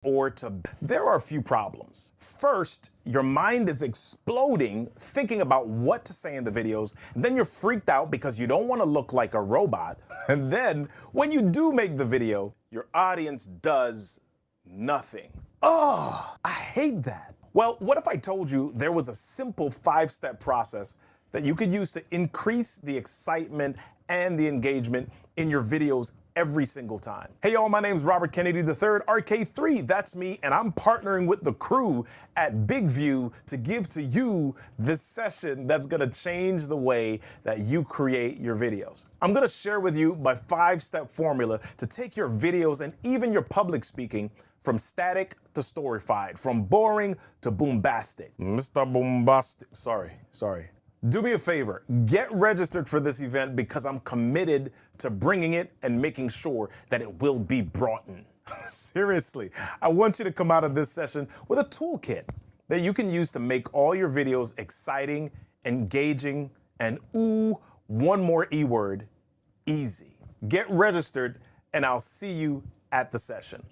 or to... There are a few problems. First, your mind is exploding thinking about what to say in the videos. And then you're freaked out because you don't want to look like a robot. And then when you do make the video, your audience does nothing. Oh, I hate that. Well, what if I told you there was a simple 5-step process that you could use to increase the excitement and the engagement in your videos every single time? Hey y'all, my name's Robert Kennedy III, RK3, that's me, and I'm partnering with the crew at Big View to give to you this session that's gonna change the way that you create your videos. I'm gonna share with you my 5-step formula to take your videos and even your public speaking from static to storyfied, from boring to boombastic. Mr. Boombastic, sorry. Do me a favor, get registered for this event because I'm committed to bringing it and making sure that it will be brought in. Seriously, I want you to come out of this session with a toolkit that you can use to make all your videos exciting, engaging, and ooh, one more E word, easy. Get registered and I'll see you at the session.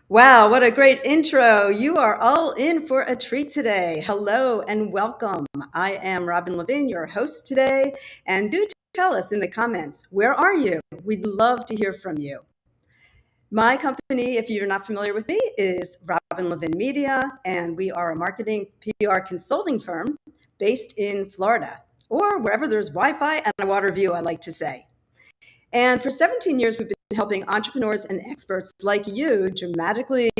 Wow, what a great intro. You are all in for a treat today. Hello and welcome. I am Robin Levin, your host today. And do tell us in the comments, where are you? We'd love to hear from you. My company, if you're not familiar with me, is Robin Levin Media, and we are a marketing PR consulting firm based in Florida, or wherever there's Wi-Fi and a water view, I like to say. And for 17 years, we've been helping entrepreneurs and experts like you dramatically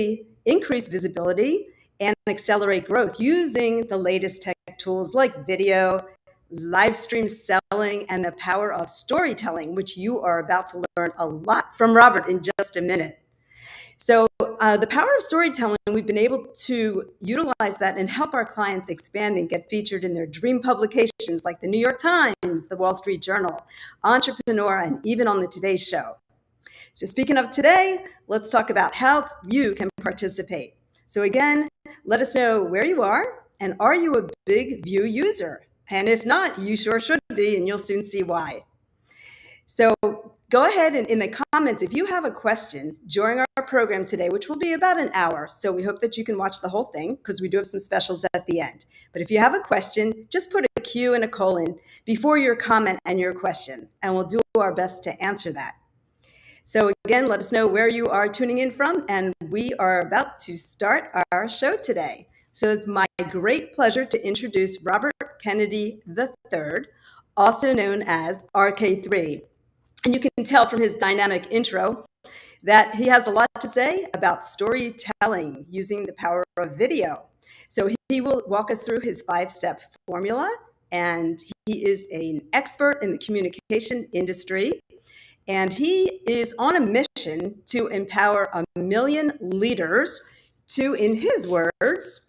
increase visibility and accelerate growth using the latest tech tools like video, live stream selling, and the power of storytelling, which you are about to learn a lot from Robert in just a minute. So the power of storytelling, we've been able to utilize that and help our clients expand and get featured in their dream publications like the New York Times, the Wall Street Journal, Entrepreneur, and even on the Today Show. So speaking of today, let's talk about how you can participate. So again, let us know where you are, and are you a Big View user? And if not, you sure should be, and you'll soon see why. So go ahead and in the comments, if you have a question during our program today, which will be about an hour, so we hope that you can watch the whole thing because we do have some specials at the end. But if you have a question, just put a Q and a colon before your comment and your question, and we'll do our best to answer that. So again, let us know where you are tuning in from, and we are about to start our show today. So it's my great pleasure to introduce Robert Kennedy III, also known as RK3. And you can tell from his dynamic intro that he has a lot to say about storytelling using the power of video. So he will walk us through his 5-step formula, and he is an expert in the communication industry. And he is on a mission to empower 1 million leaders to, in his words,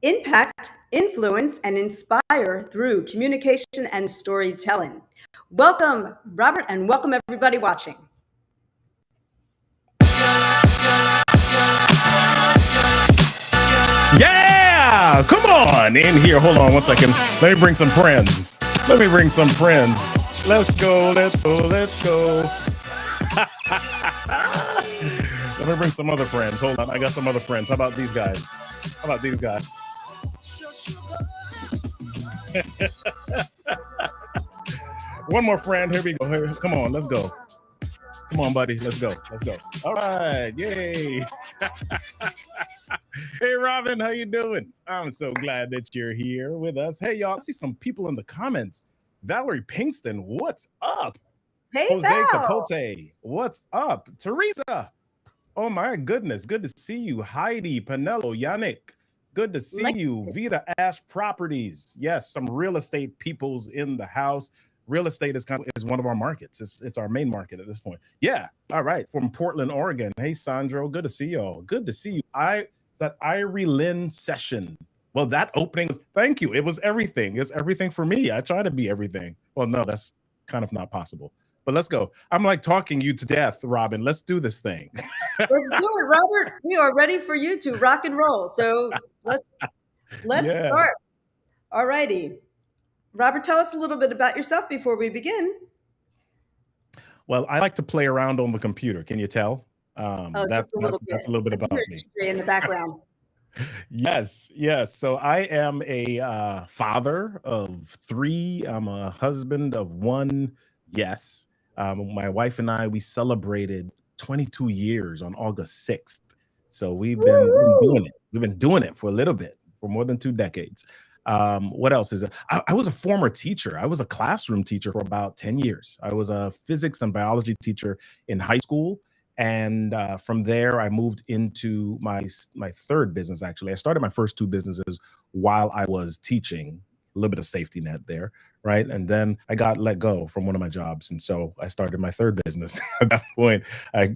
impact, influence, and inspire through communication and storytelling. Welcome, Robert, and welcome everybody watching. Yeah! Come on in here. Hold on one second. Let me bring some friends. Let's go. Let me bring some other friends. Hold on. I got some other friends. How about these guys? One more friend. Here we go. Here, come on. Let's go. Come on, buddy. Let's go. All right. Yay. Hey, Robin. How you doing? I'm so glad that you're here with us. Hey, y'all. I see some people in the comments. Valerie Pinkston, what's up? Hey, Jose Val. Capote, what's up? Teresa, oh my goodness. Good to see you. Heidi, Pinello, Yannick. Good to see you. Vita Ash Properties. Yes, some real estate peoples in the house. Real estate is one of our markets. It's our main market at this point. Yeah. All right. From Portland, Oregon. Hey, Sandro. Good to see you. Good to see you. That Irie Lynn session. Well, that opening was, thank you. It was everything. It's everything for me. I try to be everything. Well, no, that's kind of not possible. But let's go. I'm like talking you to death, Robin. Let's do this thing. Let's do it, Robert. We are ready for you to rock and roll. So let's start. All righty. Robert, tell us a little bit about yourself before we begin. Well, I like to play around on the computer. Can you tell? Oh, just a little That's bit. a little bit I can hear about me. DJ in the background. Yes, yes. So I am a father of three. I'm a husband of one. Yes. My wife and I, we celebrated 22 years on August 6th. So we've been Woo-hoo! doing it. We've been doing it for a little bit, for more than 2 decades. What else is it? I was a former teacher. I was a classroom teacher for about 10 years. I was a physics and biology teacher in high school, and from there I moved into my third business. Actually, I started my first two businesses while I was teaching. A little bit of safety net there, right? And then I got let go from one of my jobs, and so I started my third business. At that point, I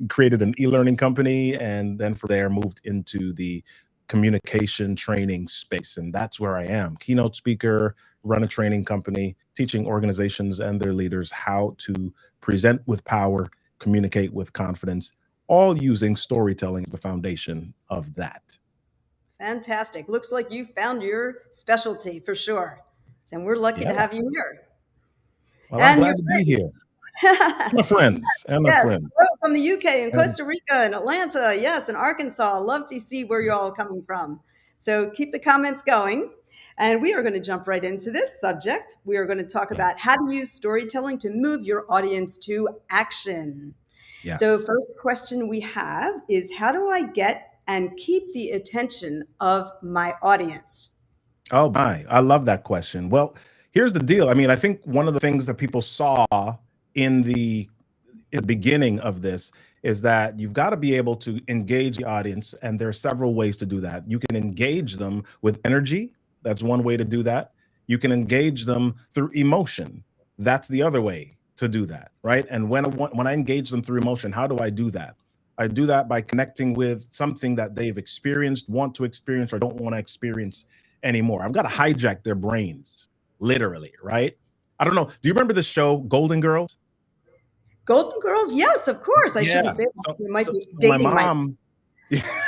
created an e-learning company, and then from there moved into the communication training space, and that's where I am. Keynote speaker, run a training company, teaching organizations and their leaders how to present with power, communicate with confidence, all using storytelling as the foundation of that. Fantastic. Looks like you found your specialty for sure. And we're lucky to Yeah. have you here. Well, I'm And your glad to be here. friends. My friends and my Yes, friends. from the UK and And Costa Rica and Atlanta, yes, and Arkansas. Love to see where you're all coming from. So keep the comments going. And we are going to jump right into this subject. We are going to talk yeah, about how to use storytelling to move your audience to action. So, yes. first question we have is how do I get and keep the attention of my audience? Oh my, I love that question. Well, here's the deal. I mean, I think one of the things that people saw in the beginning of this is that you've got to be able to engage the audience, and there are several ways to do that. You can engage them with energy. That's one way to do that. You can engage them through emotion. That's the other way to do that, right? And when I engage them through emotion, how do I do that? I do that by connecting with something that they've experienced, want to experience, or don't want to experience anymore. I've got to hijack their brains, literally, right? I don't know. Do you remember the show Golden Girls? Golden Girls? Yes, of course. I shouldn't Yeah. say that. So You might so be so my dating myself. mom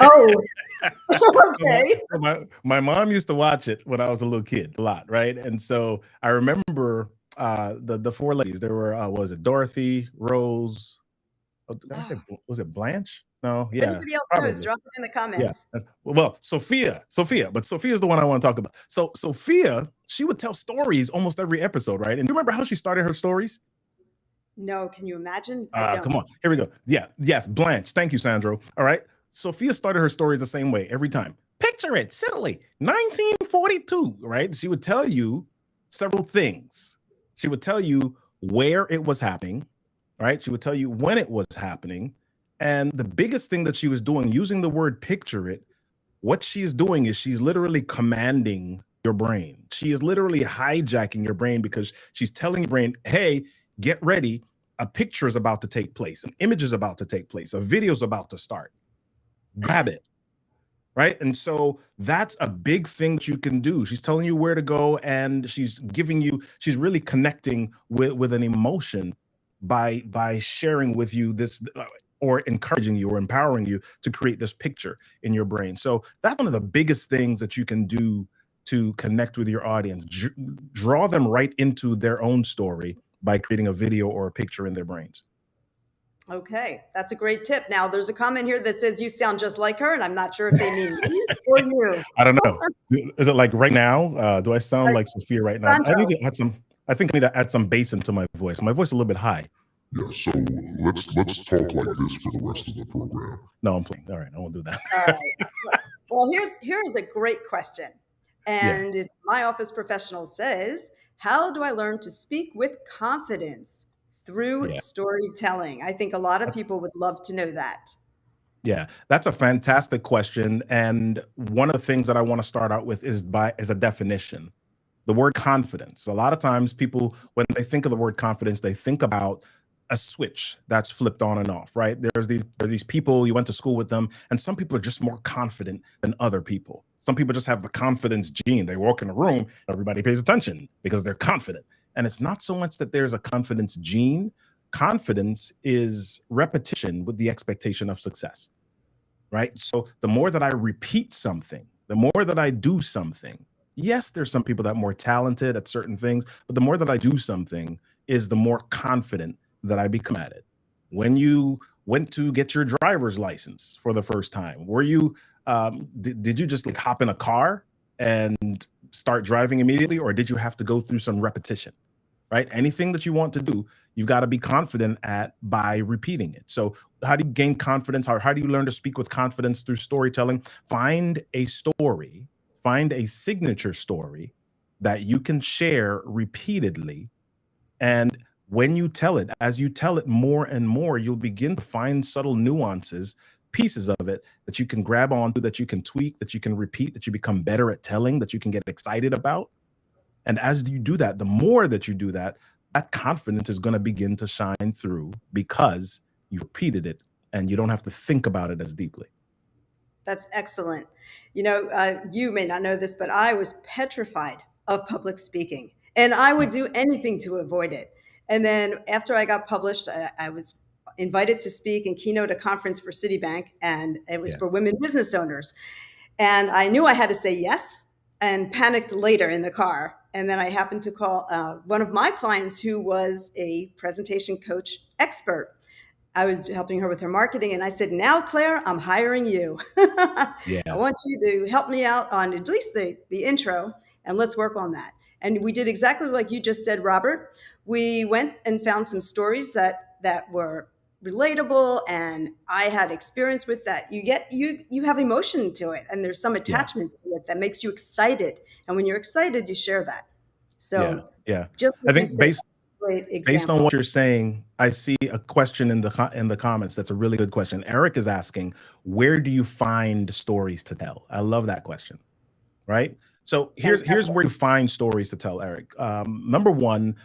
Oh, so my okay. so my mom used to watch it when I was a little kid a lot, right? And so I remember the four ladies. There were what was it Dorothy, Rose, did I say Oh, was it Blanche? No, if yeah, anybody else knows, probably. drop it in the Yeah. comments. Well, Sophia, but Sophia's the one I want to talk about. So Sophia, she would tell stories almost every episode, right? And do you remember how she started her stories? No, can you imagine? I don't. Come on. Here we go. Yeah. Yes. Blanche. Thank you, Sandro. All right. Sophia started her stories the same way every time. Picture it, silly. 1942, right? She would tell you several things. She would tell you where it was happening, right? She would tell you when it was happening. And the biggest thing that she was doing, using the word picture it, what she's doing is she's literally commanding your brain. She is literally hijacking your brain because she's telling your brain, hey, get ready. A picture is about to take place, an image is about to take place, a video is about to start. Grab it. Right. And so that's a big thing that you can do. She's telling you where to go, and she's really connecting with an emotion by sharing with you this or encouraging you or empowering you to create this picture in your brain. So that's one of the biggest things that you can do to connect with your audience. Draw them right into their own story by creating a video or a picture in their brains. Okay, that's a great tip. Now, there's a comment here that says you sound just like her, and I'm not sure if they mean me or you. I don't know. Is it like right now? Do I sound like Sophia right now? I need Sandro. to add some. I think I need to add some bass into my voice. My voice is a little bit high. Yeah, so let's talk like this for the rest of the program. No, I'm playing. All right, I won't do that. All right. Well, here's a great question. Yeah, And it's my office professional says, how do I learn to speak with confidence through yeah, storytelling? I think a lot of people would love to know that. yeah. That's a fantastic question. And one of the things that I want to start out with is a definition. The word confidence. A lot of times people, when they think of the word confidence, they think about a switch that's flipped on and off, right? There are these people, you went to school with them, and some people are just more confident than other people. Some people just have the confidence gene. They walk in a room, everybody pays attention because they're confident. And it's not so much that there's a confidence gene. Confidence is repetition with the expectation of success, right? So the more that I repeat something, the more that I do something, yes, there's some people that are more talented at certain things, but the more that I do something is the more confident that I become at it. When you went to get your driver's license for the first time? Were you did you just like hop in a car and start driving immediately, or did you have to go through some repetition? Right? Anything that you want to do, you've got to be confident at by repeating it. So how do you gain confidence? How do you learn to speak with confidence through storytelling? Find a story, find a signature story that you can share repeatedly. And when you tell it, as you tell it more and more, you'll begin to find subtle nuances, pieces of it that you can grab onto, that you can tweak, that you can repeat, that you become better at telling, that you can get excited about. And as you do that, the more that you do that, that confidence is going to begin to shine through because you repeated it and you don't have to think about it as deeply. That's excellent. You may not know this, but I was petrified of public speaking, and I would do anything to avoid it. And then after I got published, I was invited to speak and keynote a conference for Citibank, and it was for women business owners. And I knew I had to say yes, and panicked later in the car. And then I happened to call one of my clients who was a presentation coach expert. I was helping her with her marketing, and I said, now, Claire, I'm hiring you. Yeah. I want you to help me out on at least the intro, and let's work on that. And we did exactly like you just said, Robert. We went and found some stories that were relatable, and I had experience with that. You have emotion to it, and there's some attachment to it that makes you excited. And when you're excited, you share that. So just like I think you said, great example. Based on what you're saying, I see a question in the comments. That's a really good question. Eric is asking, where do you find stories to tell? I love that question. Right? So here's where you find stories to tell, Eric. Number one,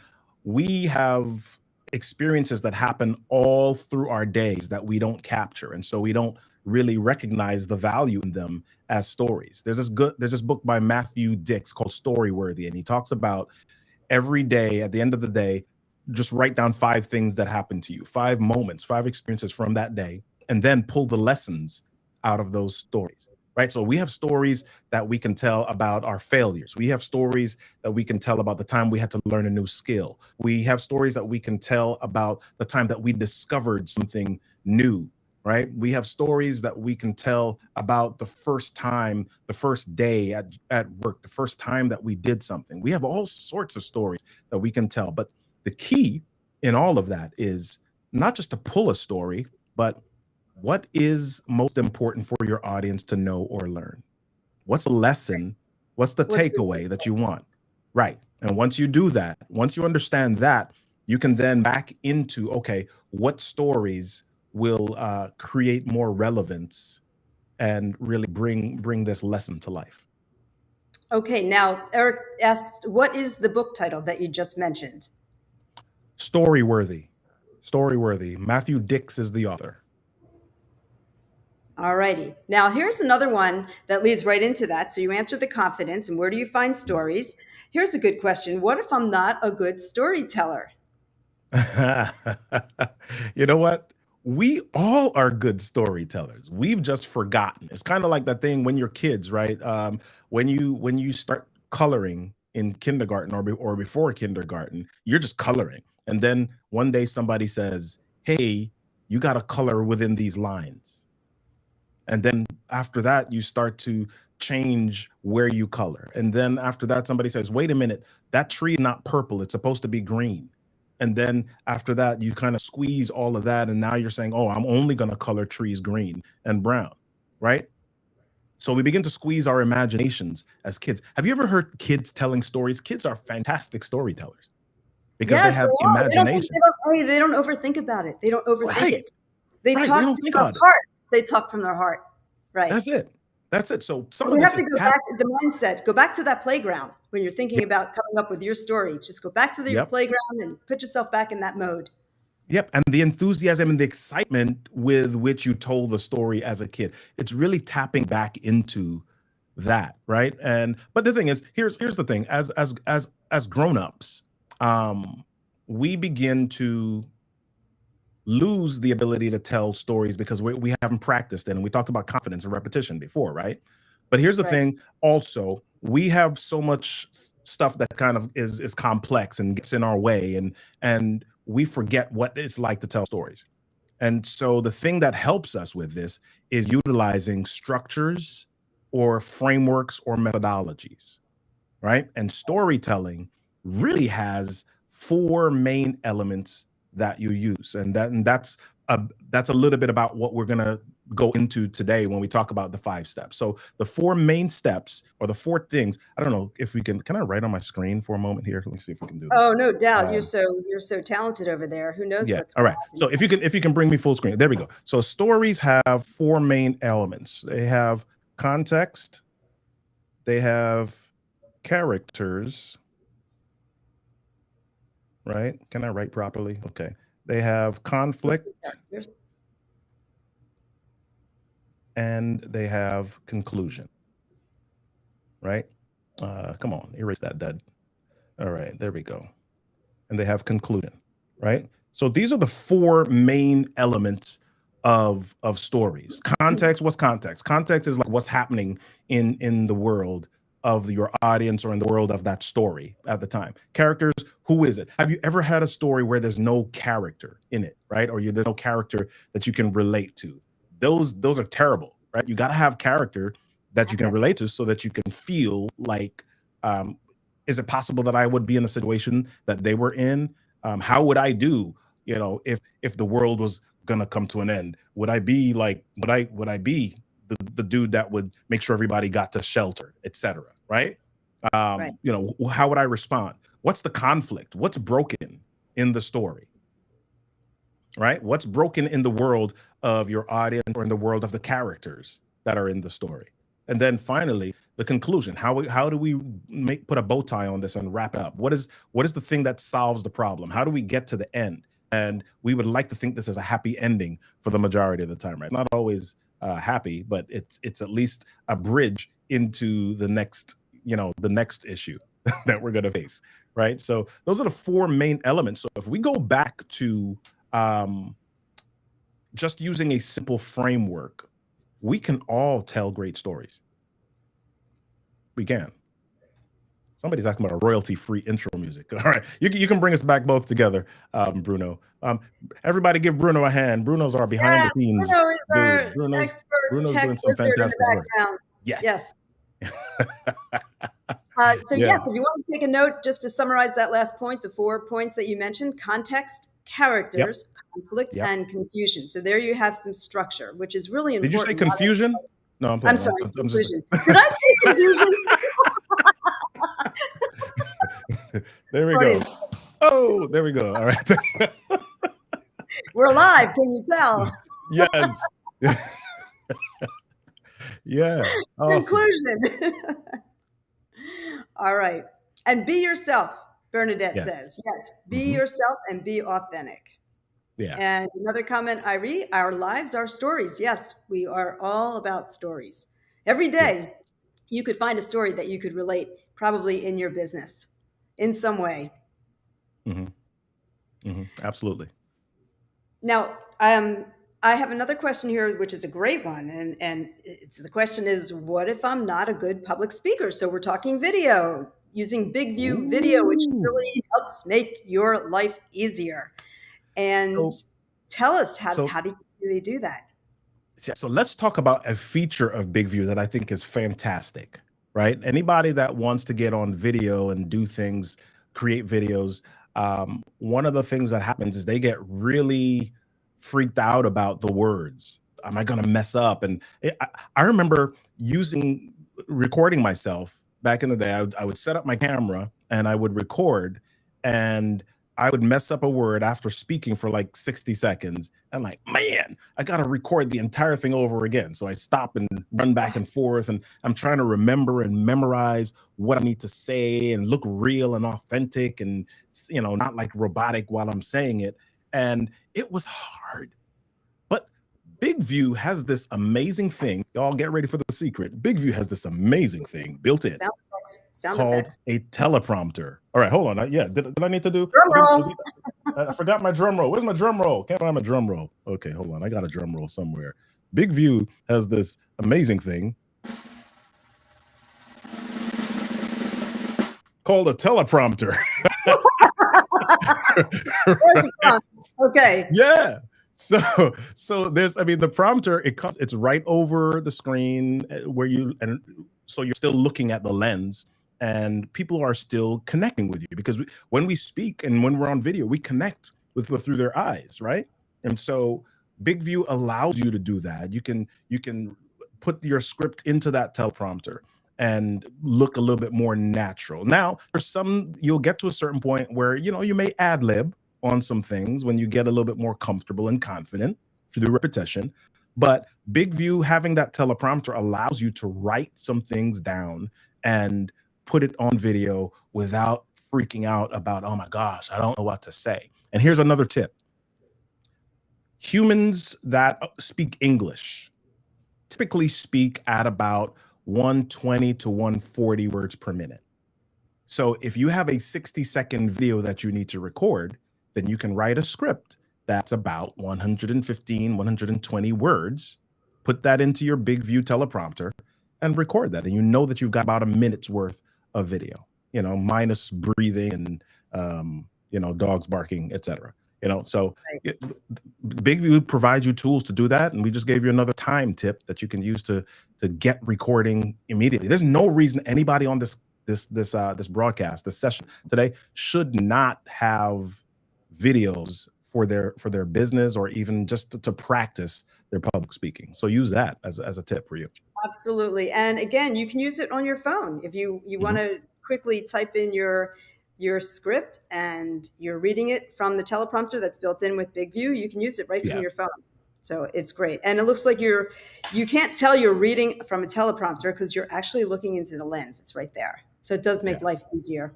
we have experiences that happen all through our days that we don't capture, and so we don't really recognize the value in them as stories. There's this book by Matthew Dix called Storyworthy, and he talks about every day, at the end of the day, just write down 5 things that happened to you, 5 moments, 5 experiences from that day, and then pull the lessons out of those stories. Right? So we have stories that we can tell about our failures. We have stories that we can tell about the time we had to learn a new skill. We have stories that we can tell about the time that we discovered something new, right? We have stories that we can tell about the first time, the first day at work, the first time that we did something. We have all sorts of stories that we can tell. But the key in all of that is not just to pull a story, but what is most important for your audience to know or learn? What's the lesson? What's the takeaway that you want? Right. And once you do that, once you understand that, you can then back into, okay, what stories will create more relevance and really bring this lesson to life. Okay, now Eric asked, what is the book title that you just mentioned? Storyworthy. Storyworthy. Matthew Dix is the author. All righty. Now, here's another one that leads right into that. So you answered the confidence and where do you find stories? Here's a good question. What if I'm not a good storyteller? You know what? We all are good storytellers. We've just forgotten. It's kind of like that thing when you're kids, right? When you start coloring in kindergarten or before kindergarten, you're just coloring. And then one day somebody says, hey, you got to color within these lines. And then after that, you start to change where you color. And then after that, somebody says, wait a minute, that tree is not purple. It's supposed to be green. And then after that, you kind of squeeze all of that. And now you're saying, oh, I'm only going to color trees green and brown, right? So we begin to squeeze our imaginations as kids. Have you ever heard kids telling stories? Kids are fantastic storytellers because they have imagination. They don't overthink about it. They don't overthink it. They talk don't think from about their heart. They talk from their heart. Right. That's it. That's it. So some you of this have to go back to the mindset. Go back to that playground when you're thinking about coming up with your story. Just go back to the playground and put yourself back in that mode. Yep. And the enthusiasm and the excitement with which you told the story as a kid. It's really tapping back into that, right? But the thing is, here's the thing. As grown-ups, we begin to lose the ability to tell stories because we haven't practiced it. And we talked about confidence and repetition before, right? But here's the thing also, we have so much stuff that kind of is complex and gets in our way, and we forget what it's like to tell stories. And so the thing that helps us with this is utilizing structures or frameworks or methodologies, right? And storytelling really has four main elements that you use. And that's a little bit about what we're gonna go into today when we talk about the 5 steps. So the 4 main steps, or the 4 things, I don't know if we can I write on my screen for a moment here? Let me see if we can do this. Oh, no doubt. You're so talented over there. Who knows Yeah. what's All going right. on? So if you can bring me full screen, there we go. So stories have 4 main elements. They have context, they have characters, right? Can I write properly? Okay. They have conflict, and they have conclusion, right? Come on, erase that dead. All right, there we go. And they have conclusion, right? So these are the 4 main elements of stories. Context, what's context? Context is like what's happening in the world of your audience or in the world of that story at the time. Characters, who is it? Have you ever had a story where there's no character in it, right? Or there's no character that you can relate to? Those are terrible, right? You got to have character that you can relate to so that you can feel like, is it possible that I would be in a situation that they were in? How would I do, if the world was gonna come to an end? Would I be like, would I be the dude that would make sure everybody got to shelter, etc. Right? Right. How would I respond? What's the conflict? What's broken in the story? Right? What's broken in the world of your audience or in the world of the characters that are in the story? And then finally, the conclusion. How do we put a bow tie on this and wrap it up? What is the thing that solves the problem? How do we get to the end? And we would like to think this is a happy ending for the majority of the time, right? Not always happy, but it's at least a bridge into the next issue that we're going to face, right? So those are the 4 main elements. So if we go back to just using a simple framework, we can all tell great stories. We can. Somebody's asking about a royalty-free intro music. All right, you can bring us back both together, Bruno. Everybody give Bruno a hand. Bruno's our behind the scenes Bruno is dude. our Bruno's tech doing some wizard in fantastic the work. background. Yes. So Yeah. yes, if you want to take a note, just to summarize that last point, the 4 points that you mentioned: context, characters, conflict, Yep. and confusion. So there you have some structure, which is really Did you say important. confusion? No, I'm playing. I'm sorry, I'm just. confusion. Did I say confusion? There we go. Oh, there we go. All right. We're live. Can you tell? Yes. Yeah. Awesome. Conclusion. All right. And be yourself, Bernadette says. Yes, be yourself and be authentic. Yeah. And another comment I read, our lives are stories. Yes, we are all about stories. Every day, you could find a story that you could relate, probably in your business, in some way. Absolutely. Now, I have another question here, which is a great one. And the question is, what if I'm not a good public speaker? So we're talking video, using Big View video, which really helps make your life easier. And tell us, how do they do that? So let's talk about a feature of Big View that I think is fantastic, right? Anybody that wants to get on video and do things, create videos, one of the things that happens is they get really freaked out about the words. Am I going to mess up? And I remember recording myself back in the day. I would set up my camera and I would record, and I would mess up a word after speaking for like 60 seconds. And like, man, I got to record the entire thing over again. So I stop and run back and forth, and I'm trying to remember and memorize what I need to say and look real and authentic and, not like robotic while I'm saying it. And it was hard. But Big View has this amazing thing. Y'all get ready for the secret. Big View has this amazing thing built in Sound called effects. a teleprompter. All right, hold on. Did I need to do? Drum roll. I forgot my drum roll. Where's my drum roll? Can't find my drum roll. Okay, hold on. I got a drum roll somewhere. Big View has this amazing thing called a teleprompter. Where's it from? Okay. Yeah. So, so there's, I mean, the prompter, it's right over the screen where and so you're still looking at the lens, and people are still connecting with you because when we speak and when we're on video, we connect through their eyes, right? And so Big View allows you to do that. You can put your script into that teleprompter and look a little bit more natural. Now, there's you'll get to a certain point where, you may ad lib on some things when you get a little bit more comfortable and confident to do repetition. But Big View, having that teleprompter allows you to write some things down and put it on video without freaking out about, oh my gosh, I don't know what to say. And here's another tip. Humans that speak English typically speak at about 120 to 140 words per minute. So if you have a 60-second video that you need to record, then you can write a script that's about 115, 120 words, put that into your Big View teleprompter and record that. And you know that you've got about a minute's worth of video, minus breathing and, dogs barking, etc. So Right. Big View provides you tools to do that. And we just gave you another time tip that you can use to get recording immediately. There's no reason anybody on this broadcast, this session today, should not have videos for their business or even just to practice their public speaking. So use that as a tip for you. Absolutely. And again, you can use it on your phone. If you want to quickly type in your script and you're reading it from the teleprompter that's built in with Big View, you can use it right from your phone. So it's great. And it looks like you can't tell you're reading from a teleprompter because you're actually looking into the lens. It's right there. So it does make life easier.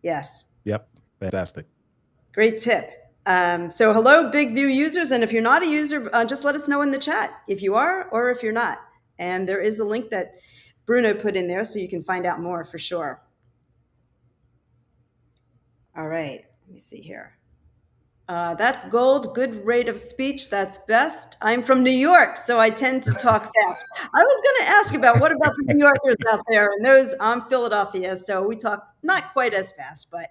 Yes. Yep. Fantastic. Great tip. So hello, Big View users. And if you're not a user, just let us know in the chat if you are or if you're not. And there is a link that Bruno put in there so you can find out more for sure. All right, let me see here. That's gold, good rate of speech, that's best. I'm from New York, so I tend to talk fast. I was going to ask about what about the New Yorkers out there? And I'm Philadelphia, so we talk not quite as fast, but.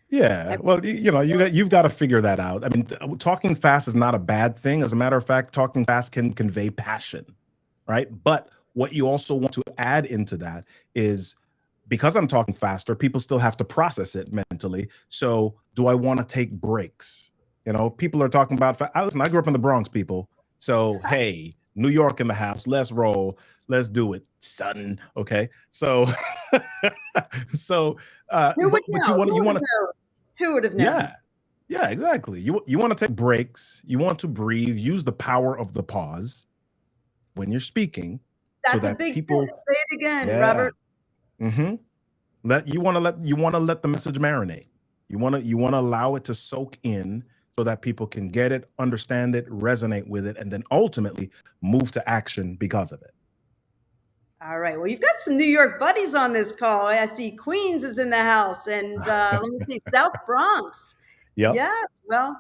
Yeah, well, you've got to figure that out. I mean, talking fast is not a bad thing. As a matter of fact, talking fast can convey passion, right? But what you also want to add into that is, because I'm talking faster, people still have to process it mentally. So do I want to take breaks? People are talking about, listen, I grew up in the Bronx, people. So, hey, New York in the house, let's roll. Let's do it, son. Okay. So, who would know? Who would have known? Yeah, exactly. You want to take breaks. You want to breathe. Use the power of the pause when you're speaking. That's a big people. Say it again, Robert. You want to let the message marinate. You want to allow it to soak in so that people can get it, understand it, resonate with it, and then ultimately move to action because of it. All right. Well, you've got some New York buddies on this call. I see Queens is in the house, and let me see, South Bronx. Yep. Yes. Well,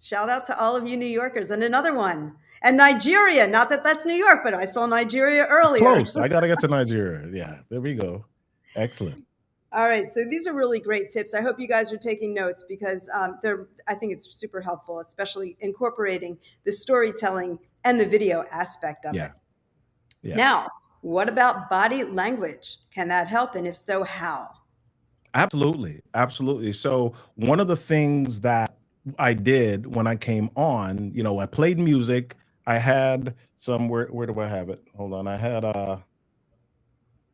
shout out to all of you New Yorkers. And another one. And Nigeria. Not that that's New York, but I saw Nigeria earlier. Close. I got to get to Nigeria. Yeah. There we go. Excellent. All right. So these are really great tips. I hope you guys are taking notes because I think it's super helpful, especially incorporating the storytelling and the video aspect of it. Yeah. Now, what about body language? Can that help? And if so, how? Absolutely. Absolutely. So one of the things that I did when I came on, I played music. I had some, where do I have it? Hold on. I had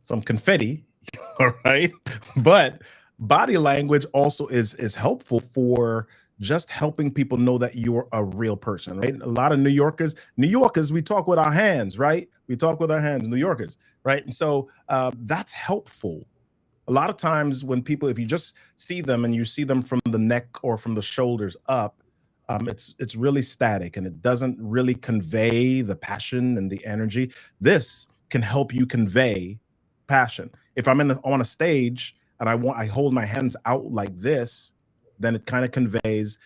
some confetti. All right. But body language also is helpful for just helping people know that you're a real person, right? A lot of New Yorkers, we talk with our hands, right? We talk with our hands, New Yorkers, right? And so that's helpful. A lot of times when people, if you just see them and you see them from the neck or from the shoulders up, it's really static and it doesn't really convey the passion and the energy. This can help you convey passion. If I'm on a stage and I hold my hands out like this, then it kind of conveys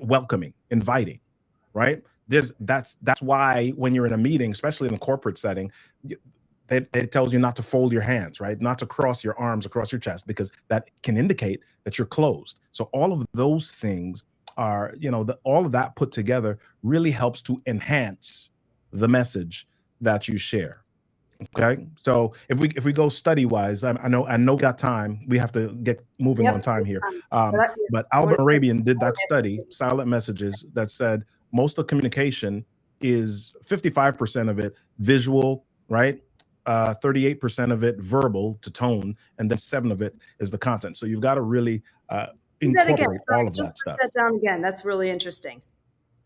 welcoming, inviting, right? That's why when you're in a meeting, especially in a corporate setting, it tells you not to fold your hands, right? Not to cross your arms across your chest, because that can indicate that you're closed. So all of those things are, all of that put together really helps to enhance the message that you share. Okay, so if we go study wise, I know we got time. We have to get moving on Yep. time here. But I, But I want Albert to say Arabian did that study, silent messages, that said most of communication is 55% of it visual, right? 38% of it verbal to tone, and then 7 of it is the content. So you've got to really do that again. incorporate Sorry, all of just that stuff. break that down again. That's really interesting.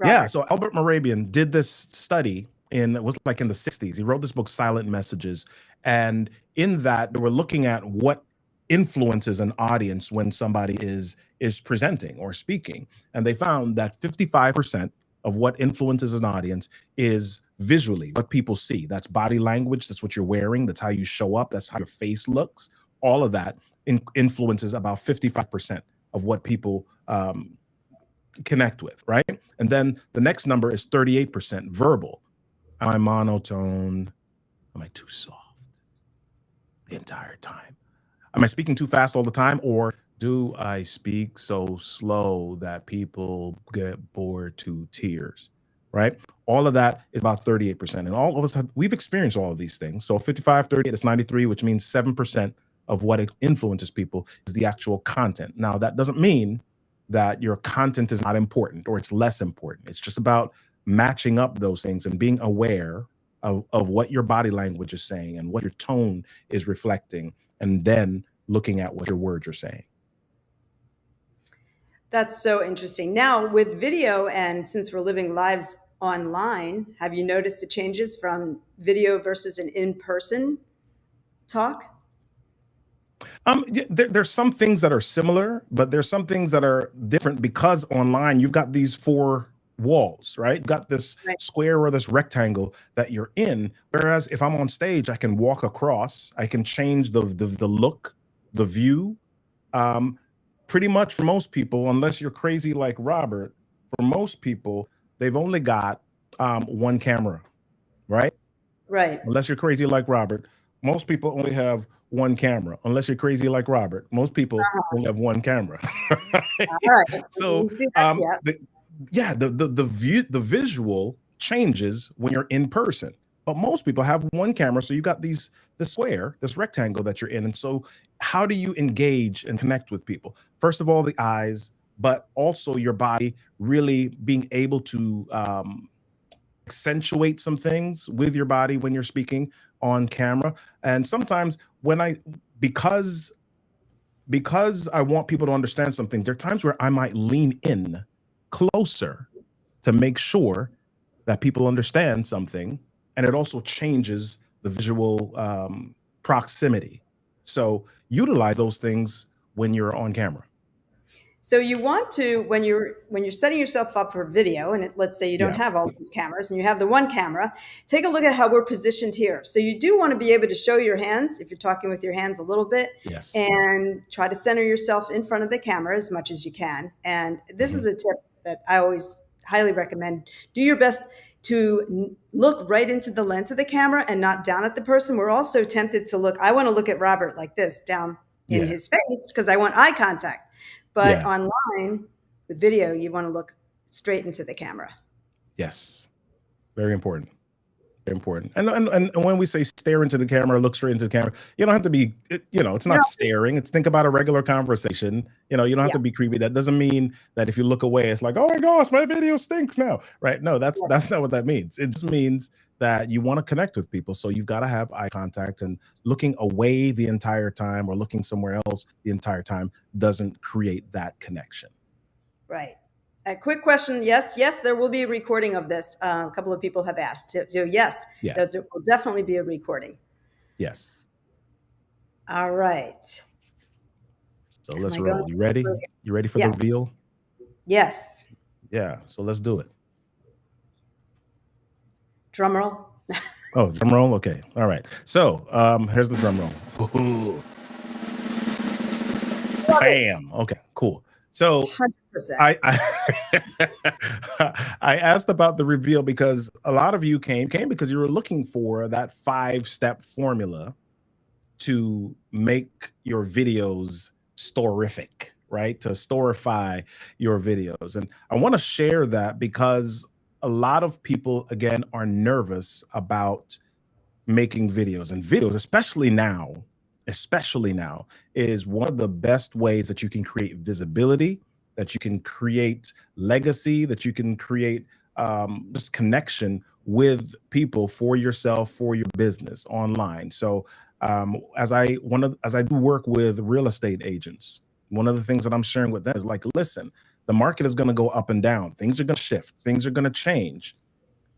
Yeah, Robert. so Albert Morabian did this study it was like in the 60s. He wrote this book, Silent Messages. And in that, they were looking at what influences an audience when somebody is presenting or speaking. And they found that 55% of what influences an audience is visually what people see. That's body language. That's what you're wearing. That's how you show up. That's how your face looks. All of that influences about 55% of what people connect with, right? And then the next number is 38% verbal. Am I monotone? Am I too soft the entire time? Am I speaking too fast all the time? Or do I speak so slow that people get bored to tears, right? All of that is about 38%. And all of us, we've experienced all of these things. So 55, 38 is 93, which means 7% of what influences people is the actual content. Now, that doesn't mean that your content is not important or it's less important. It's just about matching up those things and being aware of what your body language is saying and what your tone is reflecting, and then looking at what your words are saying. That's so interesting. Now with video, and since we're living lives online, have you noticed the changes from video versus an in-person talk? There's some things that are similar, but there's some things that are different because online you've got these 4 walls, right? You've got this Right. square or this rectangle that you're in. Whereas if I'm on stage, I can walk across, I can change the look, the view. Pretty much for most people, unless you're crazy like Robert, for most people, they've only got 1 camera, right? Right. Unless you're crazy like Robert, most people only have 1 camera. Unless you're crazy like Robert, most people only have 1 camera. All right. So You see that? Yeah. the visual changes when you're in person, but most people have 1 camera. So you got this square, this rectangle that you're in. And so how do you engage and connect with people? First of all, the eyes, but also your body really being able to accentuate some things with your body when you're speaking on camera. And sometimes because I want people to understand some things, there are times where I might lean in closer to make sure that people understand something, and it also changes the visual proximity. So utilize those things when you're on camera. So you want to, when you're setting yourself up for video, and let's say you don't have all these cameras and you have the 1 camera, take a look at how we're positioned here. So you do want to be able to show your hands if you're talking with your hands a little bit, Yes. and try to center yourself in front of the camera as much as you can. And this is a tip that I always highly recommend. Do your best to look right into the lens of the camera and not down at the person. We're also tempted to look, I want to look at Robert like this, down in his face, because I want eye contact. But online with video, you want to look straight into the camera. Yes. Very important. Very important. And when we say stare into the camera, look straight into the camera, you don't have to be, it's not staring. It's think about a regular conversation. You don't have to be creepy. That doesn't mean that if you look away, it's like, oh my gosh, my video stinks now. Right? No, that's not what that means. It just means that you want to connect with people. So you've got to have eye contact, and looking away the entire time or looking somewhere else the entire time doesn't create that connection. Right. A quick question. Yes, there will be a recording of this. A couple of people have asked. So yes, there will definitely be a recording. Yes. All right. So let's roll. You ready? You ready for the reveal? Yes. Yeah. So let's do it. Drum roll. Oh, drum roll. Okay. All right. So here's the drum roll. Bam. Okay, cool. So 100%. I asked about the reveal because a lot of you came because you were looking for that 5-step formula to make your videos storific, right? To storify your videos. And I want to share that because a lot of people, again, are nervous about making videos, and videos, especially now, is one of the best ways that you can create visibility, that you can create legacy, that you can create this connection with people for yourself, for your business online. So as I do work with real estate agents, one of the things that I'm sharing with them is like, listen, the market is going to go up and down, things are going to shift, things are going to change.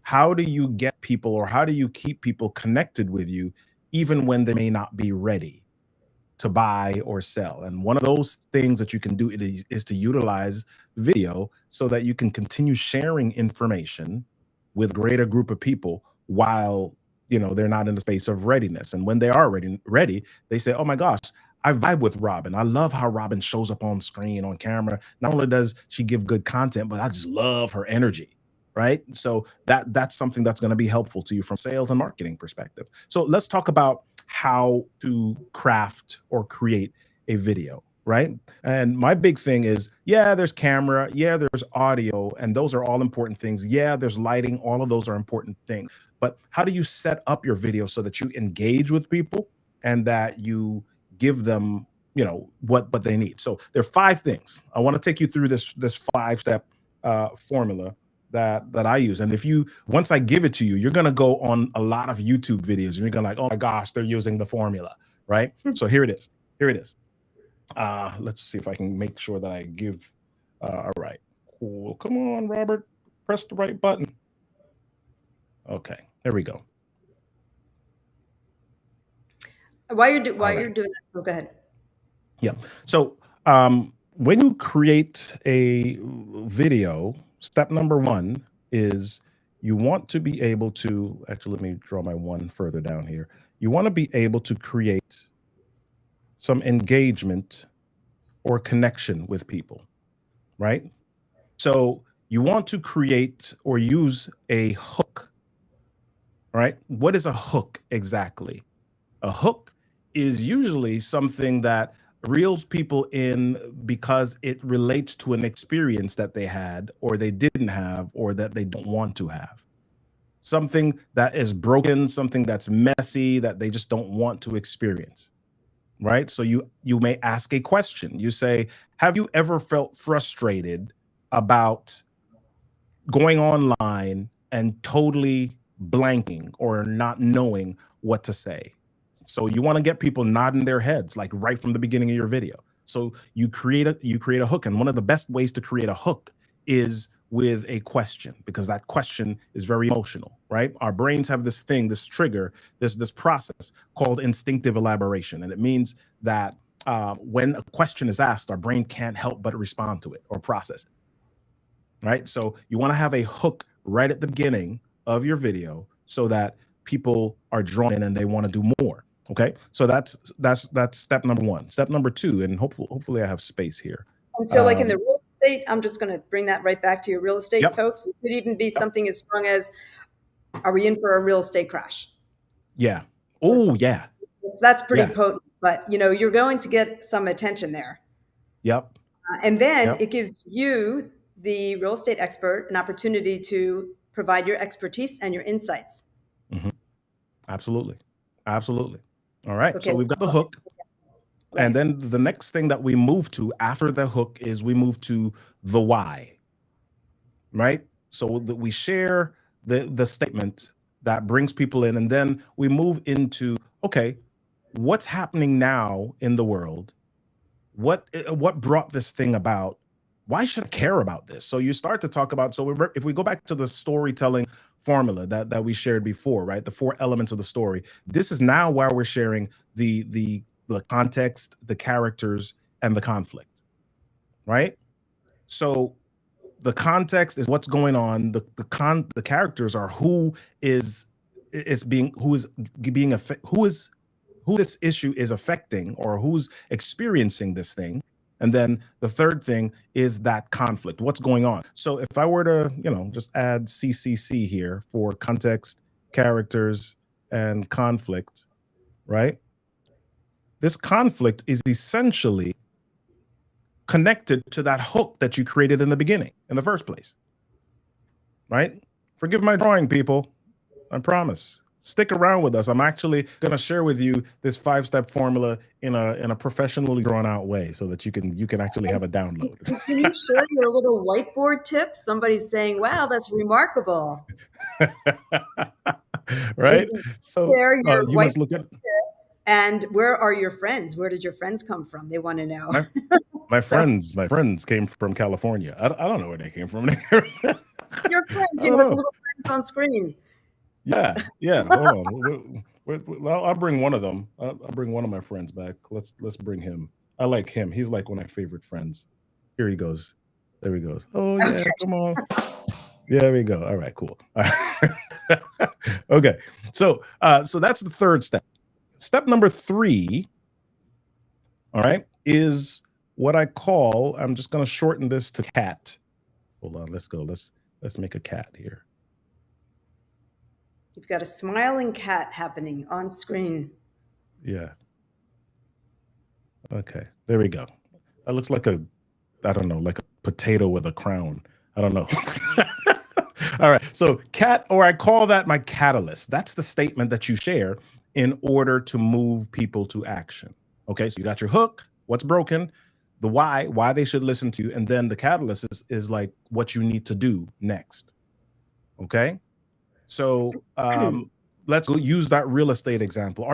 How do you get people, or how do you keep people connected with you even when they may not be ready to buy or sell? And one of those things that you can do is to utilize video so that you can continue sharing information with a greater group of people while they're not in the space of readiness. And when they are ready, they say, oh my gosh, I vibe with Robin. I love how Robin shows up on screen, on camera. Not only does she give good content, but I just love her energy. Right. So that's something that's going to be helpful to you from sales and marketing perspective. So let's talk about how to craft or create a video. Right. And my big thing is, yeah, there's camera. Yeah, there's audio. And those are all important things. Yeah, there's lighting. All of those are important things. But how do you set up your video so that you engage with people and that you give them, what they need? So there are 5 things. I want to take you through this 5-step formula that I use. And once I give it to you, you're going to go on a lot of YouTube videos and you're going to like, oh my gosh, they're using the formula, right? So here it is. Let's see if I can make sure that I give, all right, cool. Come on, Robert, press the right button. Okay, there we go. While you're doing that, go ahead. Yeah. So when you create a video, step number 1 is you want to be able to, actually, let me draw my one further down here. You want to be able to create some engagement or connection with people, right? So you want to create or use a hook, right? What is a hook exactly? A hook is usually something that reels people in because it relates to an experience that they had or they didn't have or that they don't want to have. Something that is broken, something that's messy that they just don't want to experience. Right? So you may ask a question. You say, have you ever felt frustrated about going online and totally blanking or not knowing what to say? So you want to get people nodding their heads like right from the beginning of your video. So you create a hook, and one of the best ways to create a hook is with a question, because that question is very emotional, right? Our brains have this thing, this trigger, this process called instinctive elaboration, and it means that when a question is asked, our brain can't help but respond to it or process it, right? So you want to have a hook right at the beginning of your video so that people are drawn in and they want to do more. Okay, so that's step number 1. Step number 2, and hopefully I have space here. And so like in the real estate, I'm just going to bring that right back to your real estate Yep. folks. It could even be something as strong as, are we in for a real estate crash? Yeah. Oh, yeah. That's pretty Yeah. potent, but you're going to get some attention there. Yep. And then Yep. it gives you, the real estate expert, an opportunity to provide your expertise and your insights. Mm-hmm. Absolutely. All right. Okay, So we've got the hook. Right. And then the next thing that we move to after the hook is we move to the why. Right? So we share the statement that brings people in, and then we move into, okay, what's happening now in the world? What brought this thing about? Why should I care about this? So you start to talk about, if we go back to the storytelling formula that we shared before, right? The 4 elements of the story. This is now where we're sharing the context, the characters, and the conflict, right? So the context is what's going on. The characters are who this issue is affecting, or who's experiencing this thing. And then the third thing is that conflict. What's going on? So if I were to, just add CCC here for context, characters, and conflict, right? This conflict is essentially connected to that hook that you created in the beginning, in the first place, right? Forgive my drawing, people. I promise. Stick around with us. I'm actually going to share with you this 5-step formula in a professionally drawn out way so that you can actually have a download. Can you share your little whiteboard tips? Somebody's saying, wow, that's remarkable. Right? So Share your you must look at and where are your friends? Where did your friends come from? They want to know. my So- friends came from California. I don't know where they came from. Your friends, you know, the little friends on screen. Yeah. Hold on. I'll bring one of them. I'll bring one of my friends back. Let's bring him. I like him. He's like one of my favorite friends. Here he goes. There he goes. Oh yeah, okay. Come on. Yeah, there we go. All right, cool. Okay. So that's the third step. Step number 3, all right, is what I call, I'm just going to shorten this to cat. Hold on, let's go. Let's make a cat here. You've got a smiling cat happening on screen. Yeah. Okay, there we go. That looks like I don't know, like a potato with a crown. I don't know. All right, so cat, or I call that my catalyst. That's the statement that you share in order to move people to action. Okay, so you got your hook, what's broken, the why they should listen to you, and then the catalyst is like what you need to do next. Okay, so let's go use that real estate example.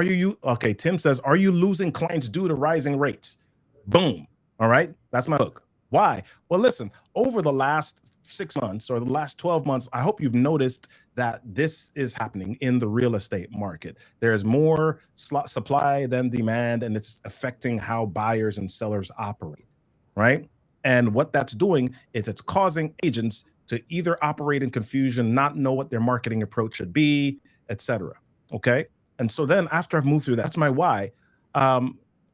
Okay, Tim says, are you losing clients due to rising rates? Boom. All right, that's my hook. Why? Well, listen, over the last 6 months or the last 12 months, I hope you've noticed that this is happening in the real estate market. There's more supply than demand, and it's affecting how buyers and sellers operate, right? And what that's doing is it's causing agents to either operate in confusion, not know what their marketing approach should be, etc. Okay. And so then after I've moved through, that's my why.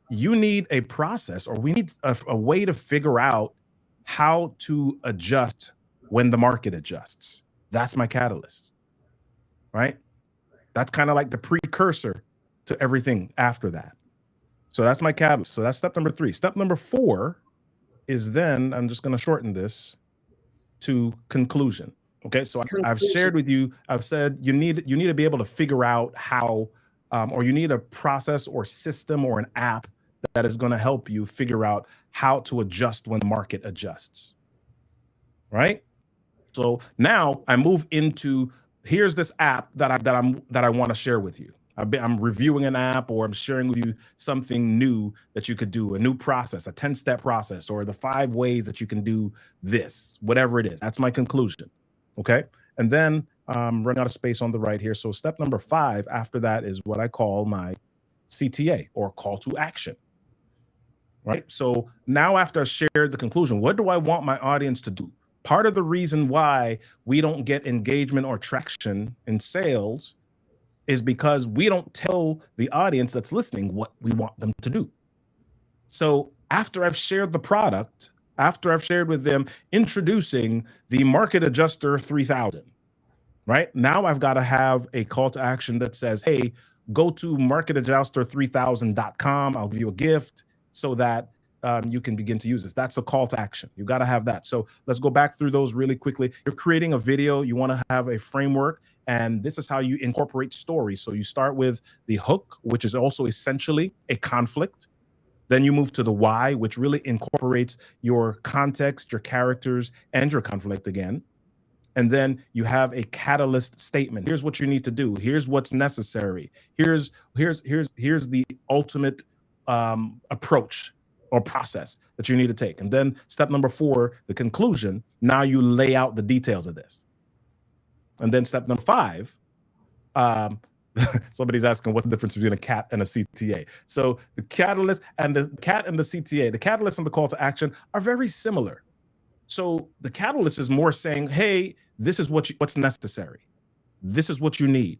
You need a process, or we need a way to figure out how to adjust when the market adjusts. That's my catalyst, right? That's kind of like the precursor to everything after that. So that's my catalyst. So that's step number 3. Step number 4 is then, I'm just going to shorten this to conclusion. Okay, so I've shared with you, I've said you need to be able to figure out how, or you need a process or system or an app that is going to help you figure out how to adjust when the market adjusts, right? So now I move into, here's this app that I want to share with you. I'm reviewing an app, or I'm sharing with you something new that you could do, a new process, a 10-step process, or the 5 ways that you can do this, whatever it is. That's my conclusion. Okay. And then run out of space on the right here. So step number 5 after that is what I call my CTA, or call to action. Right. So now after I shared the conclusion, what do I want my audience to do? Part of the reason why we don't get engagement or traction in sales is because we don't tell the audience that's listening what we want them to do. So after I've shared the product, after I've shared with them introducing the Market Adjuster 3000, right? Now I've got to have a call to action that says, hey, go to marketadjuster3000.com. I'll give you a gift so that you can begin to use this. That's a call to action. You got to have that. So let's go back through those really quickly. You're creating a video. You want to have a framework, and this is how you incorporate stories. So you start with the hook, which is also essentially a conflict. Then you move to the why, which really incorporates your context, your characters, and your conflict again. And then you have a catalyst statement. Here's what you need to do. Here's what's necessary. Here's the ultimate approach or process that you need to take. And then step number 4, the conclusion. Now you lay out the details of this. And then step number 5, somebody's asking what's the difference between a cat and a CTA. So the catalyst and the cat and the CTA, the catalyst and the call to action are very similar. So the catalyst is more saying, hey, this is what's necessary. This is what you need.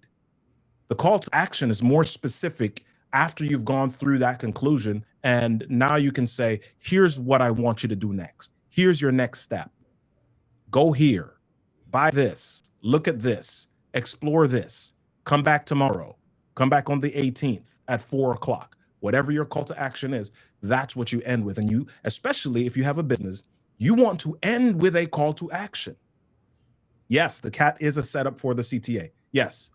The call to action is more specific after you've gone through that conclusion. And now you can say, here's what I want you to do next. Here's your next step. Go here, buy this, look at this, explore this, come back tomorrow, come back on the 18th at 4 o'clock. Whatever your call to action is, that's what you end with. And you, especially if you have a business, you want to end with a call to action. Yes, the cat is a setup for the CTA. Yes,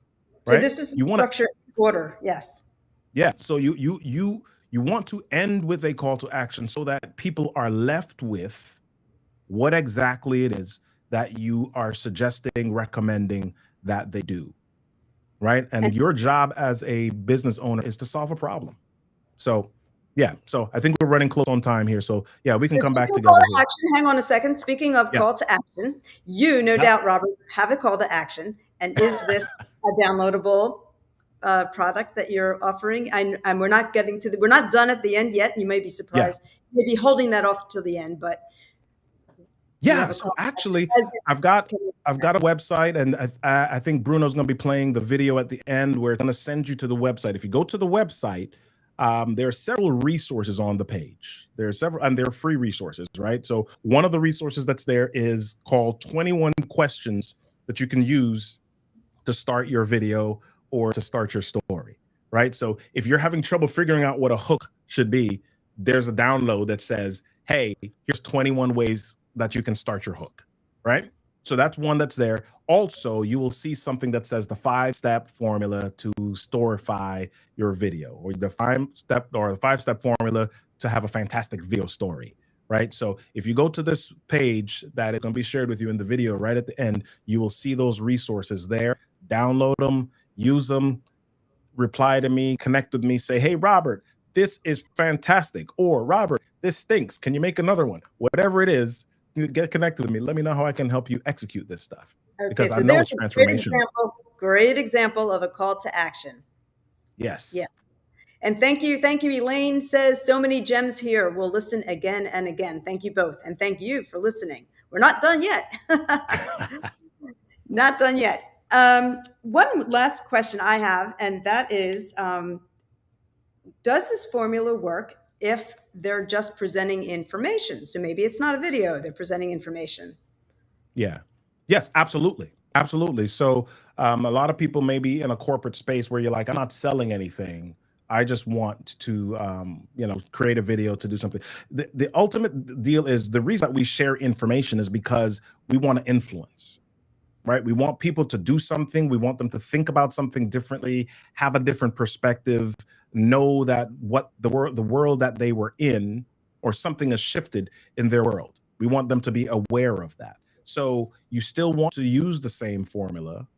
So right? this is the You want to, structure order. Yes. yeah. So you want to end with a call to action so that people are left with what exactly it is that you are suggesting, recommending that they do, right? And And your job as a business owner is to solve a problem. So yeah, so I think we're running close on time here. So yeah, we can so come back speaking of call together to here. action, hang on a second. Speaking of Yeah. call to action, you no Yep. doubt, Robert, have a call to action. And is this a downloadable product that you're offering? And we're not getting to we're not done at the end yet. You may be Yeah. surprised. Maybe holding that off till the end, but do you have Yeah. a So call to actually, action? I've got a website, and I think Bruno's going to be playing the video at the end where it's going to send you to the website. If you go to the website, there are several resources on the page. There are several, and they're free resources, right? So one of the resources that's there is called 21 questions that you can use to start your video or to start your story, right? So if you're having trouble figuring out what a hook should be, there's a download that says, hey, here's 21 ways that you can start your hook, right? So that's one that's there. Also, you will see something that says the 5-step formula to storify your video, or the 5-step formula to have a fantastic video story, right? So if you go to this page that is going to be shared with you in the video right at the end, you will see those resources there. Download them, use them, reply to me, connect with me, say, hey, Robert, this is fantastic. Or Robert, this stinks. Can you make another one? Whatever it is, get connected with me. Let me know how I can help you execute this stuff. Okay, Because I so know there's it's a transformational. great example of a call to action. Yes. Yes. And thank you. Elaine says so many gems here. We'll listen again and again. Thank you both. And thank you for listening. We're not done yet. Not done yet. One last question I have, and that is, does this formula work if they're just presenting information? So maybe it's not a video, they're presenting information. Yeah. Yes, absolutely. Absolutely. So a lot of people may be in a corporate space where you're like, I'm not selling anything. I just want to, create a video to do something. The ultimate deal is the reason that we share information is because we want to influence, right? We want people to do something. We want them to think about something differently, have a different perspective, know that what the world that they were in or something has shifted in their world. We want them to be aware of that. So you still want to use the same formula.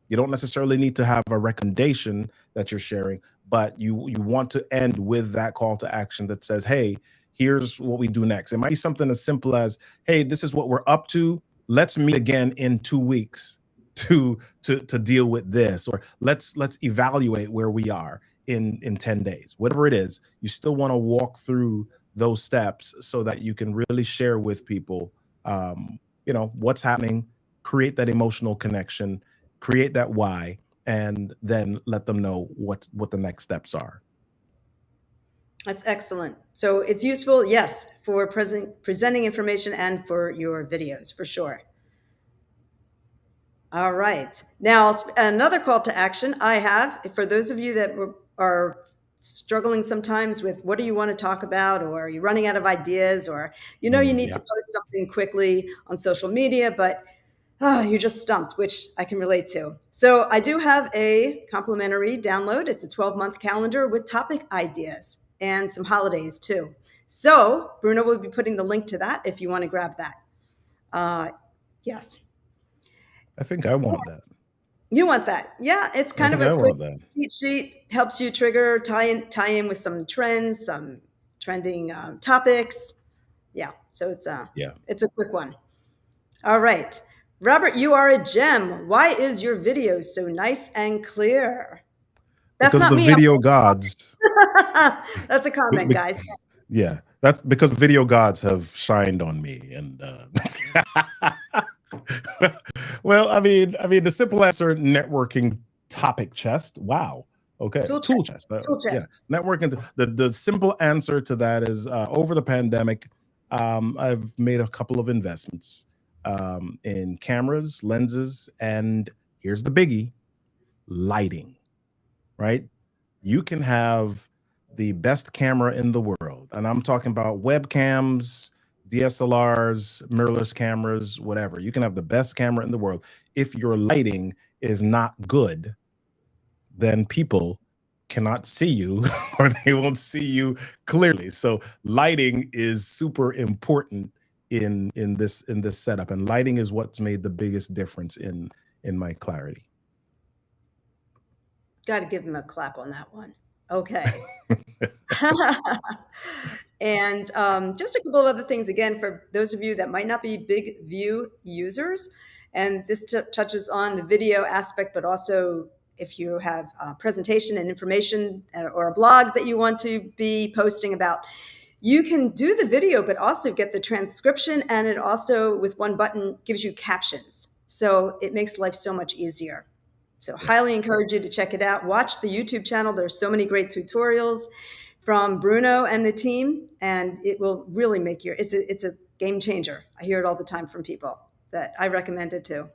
You don't necessarily need to have a recommendation that you're sharing, but you want to end with that call to action that says, hey, here's what we do next. It might be something as simple as, hey, this is what we're up to. Let's meet again in 2 weeks to deal with this, or let's evaluate where we are in 10 days. Whatever it is, you still want to walk through those steps so that you can really share with people what's happening, create that emotional connection, create that why, and then let them know what the next steps are. That's excellent. So it's useful, yes, for presenting information and for your videos, for sure. All right. Now, another call to action I have for those of you that are struggling sometimes with what do you want to talk about, or you're running out of ideas, or you need to post something quickly on social media, but you're just stumped, which I can relate to. So I do have a complimentary download. It's a 12-month calendar with topic ideas and some holidays too. So Bruno will be putting the link to that if you want to grab that. Yes. I think I want that. You want that? Yeah, it's kind of a quick cheat sheet. Helps you tie in with some trends, some trending topics. Yeah, so it's a quick one. All right, Robert, you are a gem. Why is your video so nice and clear? That's because not the me. Video gods. That's a comment, guys. Yeah, that's because video gods have shined on me, and well, I mean, the simple answer: networking topic chest. Wow. Okay. Tool chest. Yeah. Networking. The simple answer to that is over the pandemic, I've made a couple of investments in cameras, lenses, and here's the biggie: lighting. Right? You can have the best camera in the world. And I'm talking about webcams, DSLRs, mirrorless cameras, whatever. You can have the best camera in the world. If your lighting is not good, then people cannot see you or they won't see you clearly. So lighting is super important in this setup, and lighting is what's made the biggest difference in my clarity. Got to give him a clap on that one. Okay. And just a couple of other things, again, for those of you that might not be big view users. And this touches on the video aspect, but also if you have a presentation and information or a blog that you want to be posting about, you can do the video, but also get the transcription. And it also, with one button, gives you captions. So it makes life so much easier. So highly encourage you to check it out. Watch the YouTube channel. There's so many great tutorials from Bruno and the team, and it will really make it's a game changer. I hear it all the time from people that I recommend it to.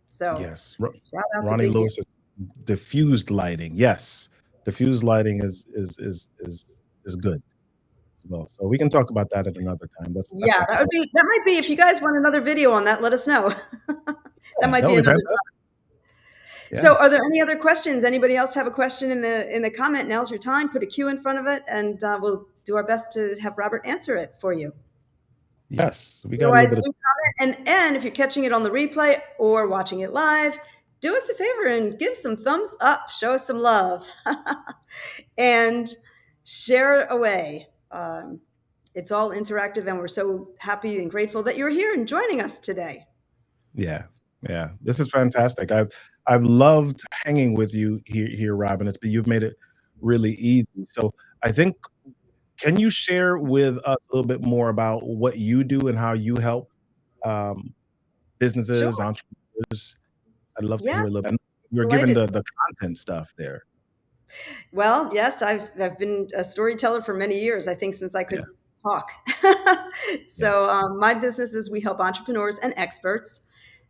So yes, shout out to Ronnie Big Lewis, diffused lighting. Yes, diffused lighting is good. Well, so we can talk about that at another time. That's yeah, that might be, if you guys want another video on that, let us know. That might be another. Yeah. So are there any other questions? Anybody else have a question in the comment? Now's your time. Put a Q in front of it, and we'll do our best to have Robert answer it for you. Yes, we got a little bit of comment. And if you're catching it on the replay or watching it live, do us a favor and give some thumbs up. Show us some love. And share it away. It's all interactive, and we're so happy and grateful that you're here and joining us today. Yeah. This is fantastic. I've loved hanging with you here, Robin. You've made it really easy. So I think, can you share with us a little bit more about what you do and how you help businesses, sure, entrepreneurs? I'd love to hear a little bit. You're given the content stuff there. Well, yes, I've been a storyteller for many years, I think, since I could talk. So my business is, we help entrepreneurs and experts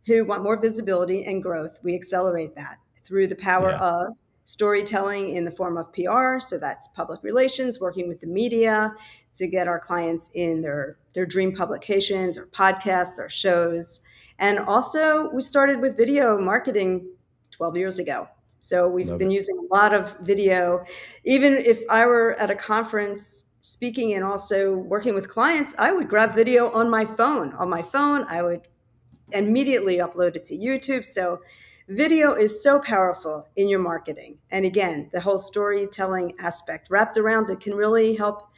who want more visibility and growth. We accelerate that through the power of storytelling in the form of PR. So that's public relations, working with the media to get our clients in their dream publications or podcasts or shows. And also we started with video marketing 12 years ago. So we've been using a lot of video. Even if I were at a conference speaking and also working with clients, I would grab video on my phone. I would immediately upload it to YouTube. So video is so powerful in your marketing. And again, the whole storytelling aspect wrapped around it can really help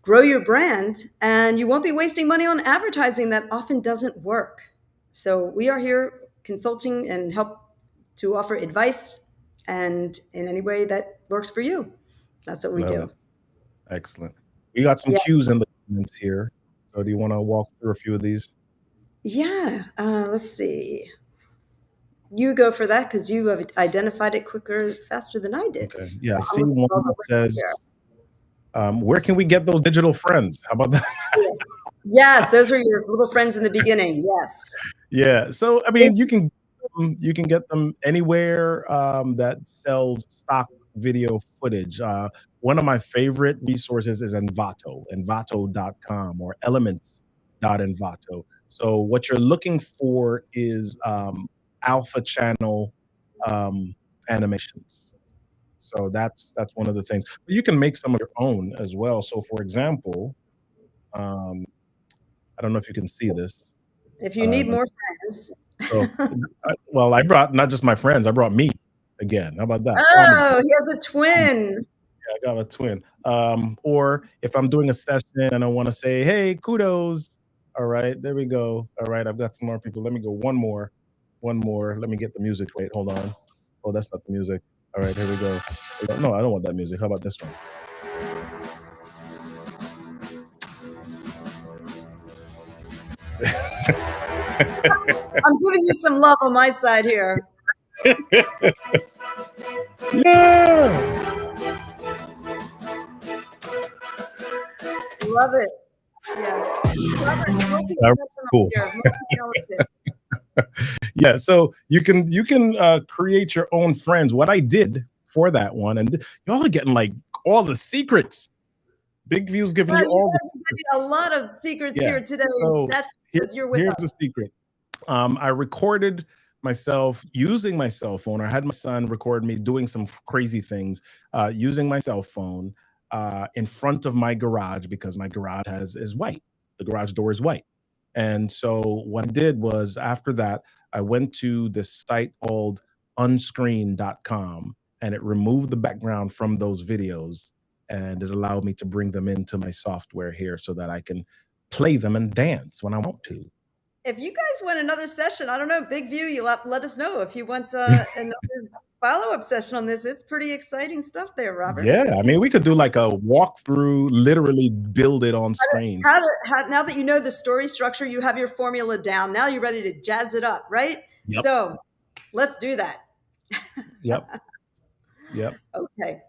grow your brand, and you won't be wasting money on advertising that often doesn't work. So we are here consulting and help to offer advice, and in any way that works for you. That's what we do. Excellent. We got some cues in the comments here. So do you want to walk through a few of these? Yeah, let's see. You go for that because you have identified it faster than I did. Okay. Yeah, I see one that says, where can we get those digital friends? How about that? Yes, those were your little friends in the beginning. Yes. Yeah. So, I mean, you can get them anywhere that sells stock video footage. One of my favorite resources is envato.com or elements.envato. So what you're looking for is alpha channel animations. So that's one of the things. But you can make some of your own as well. So for example, I don't know if you can see this. If you need more friends. So, well, I brought not just my friends, I brought me again. How about that? Oh, he has a twin. Yeah, I got a twin. Or if I'm doing a session and I want to say, hey, kudos. All right, there we go. All right, I've got some more people. Let me go one more. Let me get the music. Wait, hold on. Oh, that's not the music. All right, here we go. No, I don't want that music. How about this one? I'm giving you some love on my side here. Yeah. Love it. Yes. Robert, cool. Yeah, so you can create your own friends. What I did for that one, and y'all are getting like all the secrets. Big View's giving you all the secrets. A lot of secrets here today. So that's because you're with here's us. the secret. I recorded myself using my cell phone. I had my son record me doing some crazy things using my cell phone in front of my garage, because my garage is white. The garage door is white. And so what I did was, after that, I went to this site called unscreen.com, and it removed the background from those videos, and it allowed me to bring them into my software here so that I can play them and dance when I want to. If you guys want another session, I don't know, Big View, you'll let us know if you want another follow-up session on this. It's pretty exciting stuff there, Robert. Yeah, I mean, we could do like a walkthrough, literally build it on screen. Now that you know the story structure, you have your formula down. Now you're ready to jazz it up, right? Yep. So let's do that. Yep. Okay.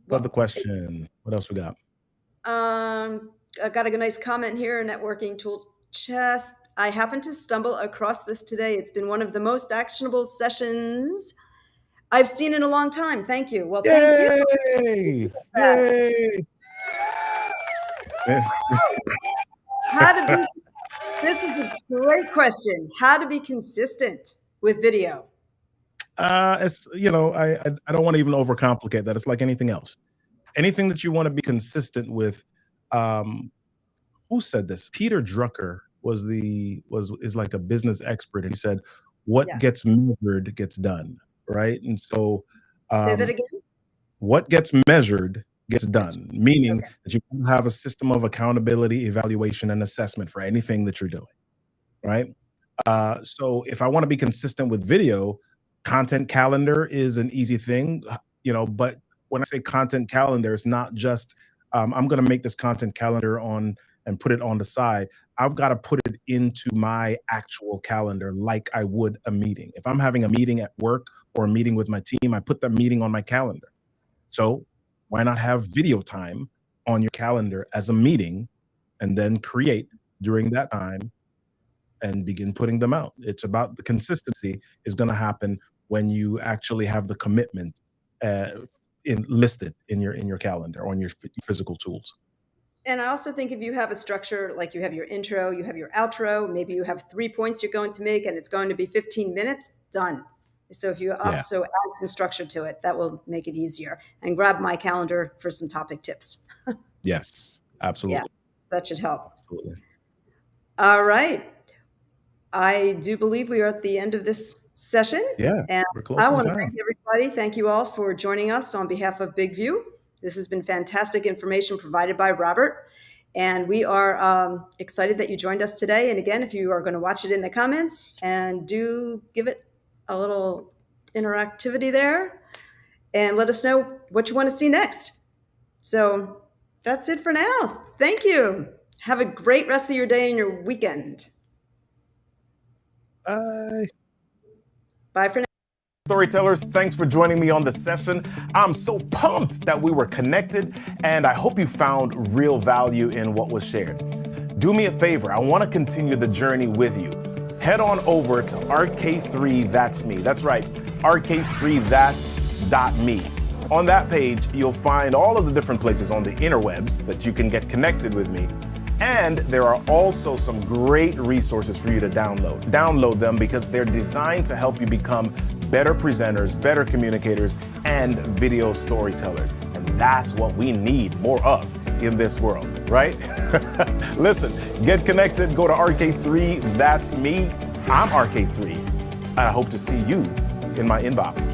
Love the question. What else we got? I got a nice comment here. Networking tool chest. I happened to stumble across this today. It's been one of the most actionable sessions I've seen in a long time. Thank you. Well, thank you. Yay! This is a great question. How to be consistent with video? It's, I don't want to even overcomplicate that. It's like anything else. Anything that you want to be consistent with. Who said this? Peter Drucker is like a business expert, and he said, "What gets measured gets done." Right, and so say that again. What gets measured gets done, meaning that you have a system of accountability, evaluation, and assessment for anything that you're doing. Right. So if I want to be consistent with video, content calendar is an easy thing, but when I say content calendar, it's not just I'm going to make this content calendar and put it on the side. I've got to put it into my actual calendar like I would a meeting. If I'm having a meeting at work or a meeting with my team, I put that meeting on my calendar. So why not have video time on your calendar as a meeting, and then create during that time and begin putting them out? It's about the consistency is going to happen when you actually have the commitment listed in your calendar on your physical tools. And I also think if you have a structure, like you have your intro, you have your outro, maybe you have 3 points you're going to make and it's going to be 15 minutes, done. So if you also add some structure to it, that will make it easier. And grab my calendar for some topic tips. Yes, absolutely. Yeah, that should help. Absolutely. All right. I do believe we are at the end of this session. Yeah, and I want to thank everybody. Thank you all for joining us on behalf of Big View. This has been fantastic information provided by Robert. And we are excited that you joined us today. And again, if you are going to watch it in the comments, and do give it a little interactivity there and let us know what you want to see next. So that's it for now. Thank you. Have a great rest of your day and your weekend. Bye. Bye for now. Storytellers, thanks for joining me on the session. I'm so pumped that we were connected, and I hope you found real value in what was shared. Do me a favor, I want to continue the journey with you. Head on over to RK3 That's Me. That's right, RK3That's.me. On that page, you'll find all of the different places on the interwebs that you can get connected with me. And there are also some great resources for you to download. Download them because they're designed to help you become better presenters, better communicators, and video storytellers. And that's what we need more of in this world, right? Listen, get connected, go to RK3 That's Me. I'm RK3, and I hope to see you in my inbox.